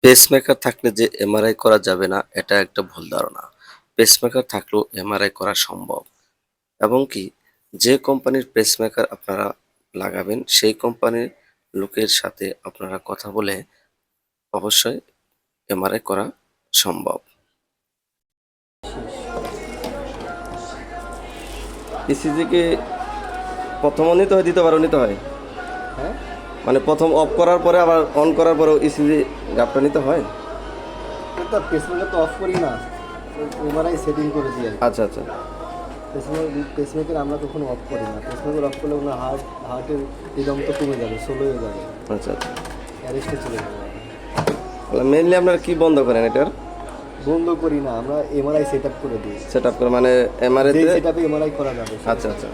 Pacemaker থাকলে যে MRI করা যাবে না এটা একটা ভুল ধারণা। পেসমেকার থাকলেও এমআরআই করা সম্ভব এবং কি যে কোম্পানির পেসমেকার আপনারা লাগাবেন সেই কোম্পানির লোকের সাথে আপনারা কথা বলে অবশ্যই এমআরআই করা সম্ভব। ইসিজি কি প্রথমও নিতে হয় দ্বিতীয়বারও নিতে হয়? হ্যাঁ, মানে প্রথম অফ করার পরে আবার অন করার পরেও ইসিজি গাপটা নিতে হয়? কিন্তু পেসমেকার তো অফ করি না, এমআরআই সেটিং করে দিই আর কি। আচ্ছা আচ্ছা পেসমেকার আমরা কখনো অফ করি না। পেসমেকার অফ করলে ওনার হার্টের রিদম তো কমে যাবে, স্লো হয়ে যাবে, আচ্ছা আচ্ছা। অ্যারেস্টে চলে যাবে। মেইনলি আপনারা কি বন্ধ করেন এটার? বন্ধ করি না, আমরা এমআরআই সেট আপ করে দিই। সেট আপ করে মানে এমআরআই যেই তে? সেট আপে এমআরআই করা যাবে। আচ্ছা আচ্ছা।